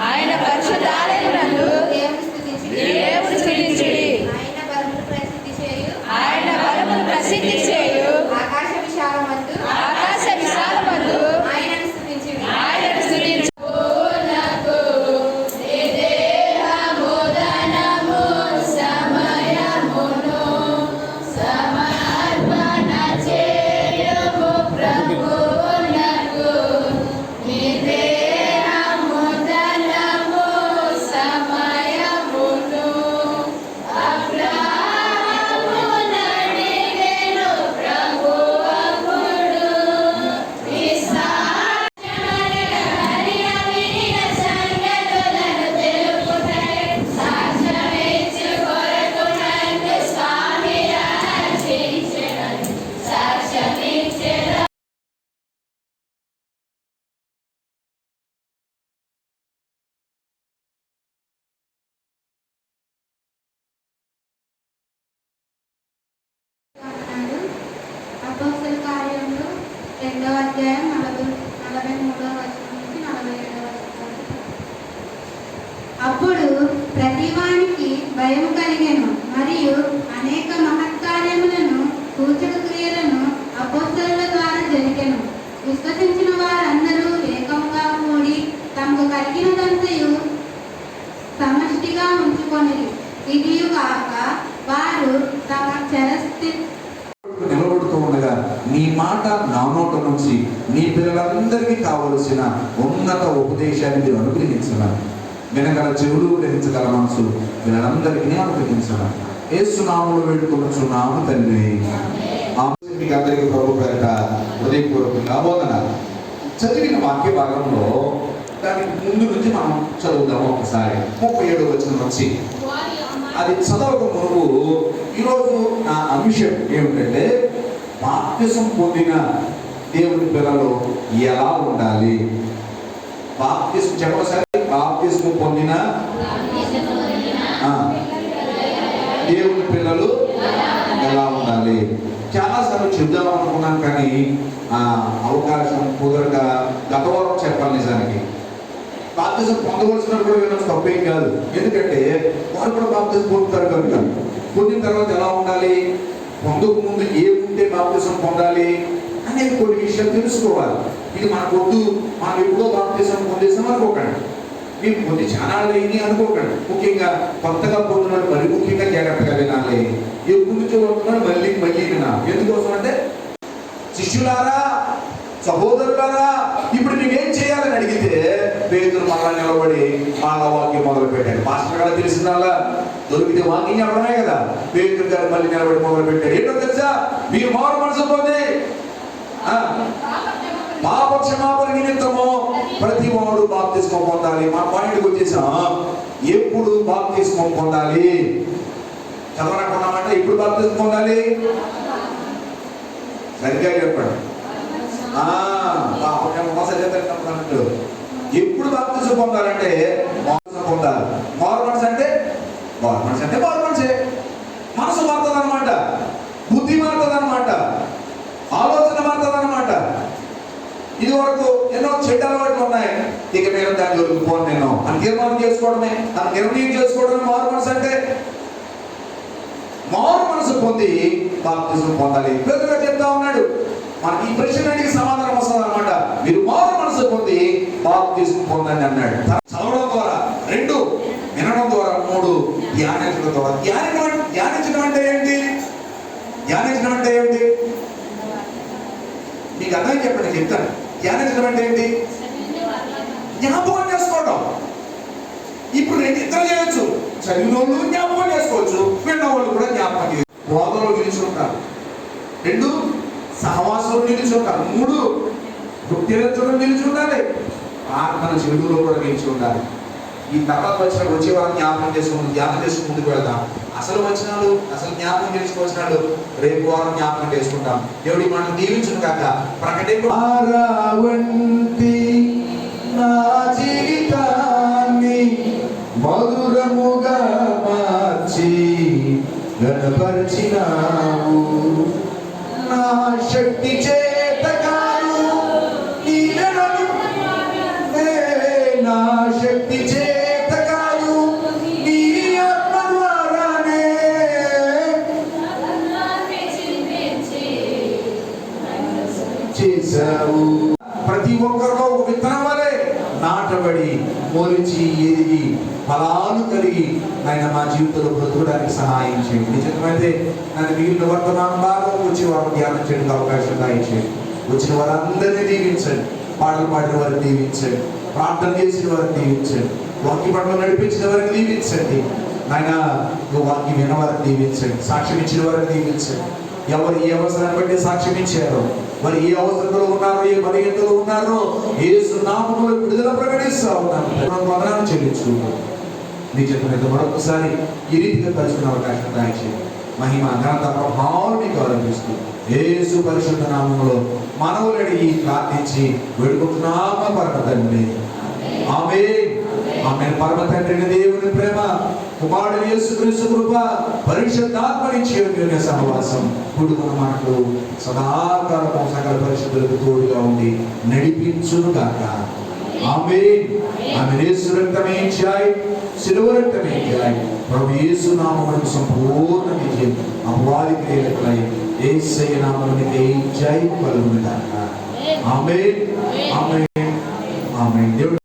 ఆయన పరిశుద్ధాలయమునందు దేవుని స్తుతించుడి. ఆయన బలమును ప్రసిద్ధి చేయు. ఆకాశ విశాలమందు ఆయనను స్తుతించుడి. అపోస్తల కార్యములు 2వ అధ్యాయం 43వ వచనం నుంచి 47వ వచనం. అప్పుడు ప్రతివానికి భయం కలిగెను, మరియు అనేక మహత్కార్యములను సూచక క్రియలను అపోస్తలుల ద్వారా జరిగెను. విశ్వసించిన వారందరూ ఏకముగా కూడి తమకు కలిగినదంతయు సమష్టిగా ఉంచుకొనిరి. ఇదియు కాక వారు తమ నిలబడుతూ ఉండగా నీ మాట నా నోట నుంచి నీ పిల్లలందరికీ కావలసిన ఉన్నత ఉపదేశాన్ని మీరు అనుగ్రహించమని, వినగల చెవులు, గ్రహించగల మనసు వీళ్ళందరికీ అనుగ్రహించమని యేసునామములో వేడుకొనుచున్నాము తండ్రి. మీకు అందరికీ ప్రభు పేరిట హృదయపూర్వకంగా వందనాలు. చదివిన వాక్య భాగంలో దానికి ముందు నుంచి మనం చదువుదాము ఒకసారి. 37వ వచనం నుంచి అది చదవక మునుపు ఈరోజు నా అంశం ఏమిటంటే, బాప్తిసం పొందిన దేవుని పిల్లలు ఎలా ఉండాలి. బాప్తిసం చెప్పసారి, బాప్తిసం పొందిన దేవుని పిల్లలు ఎలా ఉండాలి. చాలాసార్లు చెప్దాం అనుకున్నాను, కానీ అవకాశం కుదరక గత వారం చెప్పాలి. నిజానికి బాప్తిజం పొందవలసిన కూడా వినడం తప్పేం కాదు, ఎందుకంటే వారు కూడా బాప్తిజం పొందుతారు కనుక. పొందిన తర్వాత ఎలా ఉండాలి, పొందక ముందు ఏముంటే బాప్తిజం పొందాలి అనేది కొన్ని విషయాలు తెలుసుకోవాలి. ఇది మనకొద్దు, మనం ఎప్పుడో బాప్తిజం పొందేసాం అనుకోకండి, మేము పొంది చాలా లేని అనుకోకండి. ముఖ్యంగా కొత్తగా పొందినాడు మరి ముఖ్యంగా జాగ్రత్తగా వినాలి. ఎప్పుడు నుంచో వస్తున్నాడు మళ్ళీ వినాలి. ఎందుకోసం అంటే, శిష్యులారా, సహోదరులారా, ఇప్పుడు మేమేం చేయాలని అడిగితే పేతురు మళ్ళా నిలబడి మళ్ళా వాక్యం మొదలు పెట్టాడు. మాస్టర్ గారు తెలిసిందల్లా దొరికితే వాక్యం చెప్పడమే కదా. పేతురు గారు మళ్ళీ నిలబడి మొదలు పెట్టాడు. ఏంటో తెలుసా, మీరు మారు మనసు పొంది పాప క్షమాపణ నిమిత్తము ప్రతి వాడు బాప్తిస్మం పొందాలి. మా పాయింట్కి వచ్చేసాం. ఎప్పుడు బాప్తిస్మం పొందాలి చదవనకున్నామంటే, ఎప్పుడు బాప్తిస్మం పొందాలి సరిగ్గా చెప్పండి. ఎప్పుడు బాప్తిజం పొందాలంటే మారు మనసు పొందాలి. మారు మనసు అంటే నిర్ణయం చేసుకోవడం మారు మనసు అంటే. మారు మనసు పొంది బాప్తిజం పొందాలి. పేతురు చెప్తా ఉన్నాడు, మనకి ఈ ప్రశ్నకి సమాధానం వస్తుంది అనమాట. మీరు మారు మనసు పొంది బాప్తిజం పొందండి అన్నాడు. చదవడం ద్వారా 2, వినడం ద్వారా 3, ధ్యానించడం ద్వారా. ధ్యానించడం అంటే ఏంటి? ధ్యానించడం అంటే ఏంటి మీకు అర్థం చెప్పండి, చెప్తాను. ధ్యానించడం అంటే ఏంటి? జ్ఞాపకం చేసుకోవడం. ఇప్పుడు 2 ఇద్దరు చేయొచ్చు. చదివిన వాళ్ళు జ్ఞాపకం చేసుకోవచ్చు, విన్న వాళ్ళు కూడా జ్ఞాపకం చేయొచ్చు. బోధలో నిలుచుంటారు. 2, సహవాసంలో నిలుచుంటారు. 3, గుర్తించడం నిలుచుండాలి. ప్రార్థన చెడులో కూడా నిలిచి ఉండాలి. ఈ తర్వాత వచ్చే వారం జ్ఞాపకం చేసుకుని ధ్యానం చేసుకుని ముందుకు వెళ్దాం. అసలు జ్ఞాపకం చేసుకోవచ్చినాడు రేపు వారం జ్ఞాపకం చేసుకుంటాం. దేవుడి మనం దీవించును కాక. ప్రకటించి నా జీవితాన్ని మధురముగా మార్చి గణపరిచినావు. నా శక్తి చేత కాదు, నా శక్తి చేత కాదు, నీ ఆత్మ ద్వారానే చేశావు. ప్రతి ఒక్కరిలో ఒక విత్తనం వలె నాటబడి మొలిచి ఎదిగి ఫలాలు కలిగి ఆయన మా జీవితంలో బ్రతకడానికి సహాయం చేయండి. నిజమైతే నన్ను మిగిలిన వర్తమానం బాగా వచ్చి వారు ధ్యానం చేయడానికి అవకాశం దాయించండి. వచ్చిన వారందరినీ దీవించండి. పాటలు పాడిన వారిని దీవించండి. ప్రార్థన చేసిన వారిని దీవించండి. వాక్య పట్ల నడిపించిన వారిని దీవించండి. ఆయన వాక్యం విన్న వారిని దీవించండి. సాక్ష్యం ఇచ్చిన వారిని దీవించండి. ఎవరు ఏ అవసరాన్ని బట్టి సాక్ష్యం ఇచ్చారో, మరి ఏ అవసరంలో ఉన్నారో, ఏ బలహీనతలో ఉన్నారో యేసు నామములో విడుదల ప్రకటిస్తా ఉన్నాను. వందనాలు చెల్లించుకుంటాను. నీ చేత మీద మరొకసారి ఈ రీతిగా కలుసుకునే అవకాశం దాయించండి. మహిమ ఘనత ప్రభావం మీకు ఆరంభిస్తూ యేసు పరిశుద్ధ నామములో మనవులడిగి ప్రార్థించి వేడుకుంటున్నాము పరమ తండ్రి. ఆమేన్. ఆమేన్. పరమ తండ్రి దేవుని ప్రేమ, కుమారుడు యేసుక్రీస్తు కృప, పరిశుద్ధాత్మనిచ్చే సహవాసం కుటుంబం మనకు సదాకాలము సకల పరిశుద్ధులకు తోడుగా ఉండి నడిపించును గాక. ఆమేన్. ఆమేన్. యేసు రక్తమే జై, శిలువ రక్తమే జై. ప్రభు యేసు నామమునకు సంపూర్ణ విజయం. అపవాది క్రియలపై యేసయ్య నామమునకు జై కలుగును గాక. ఆమేన్. ఆమేన్. ఆమేన్. దేవుడు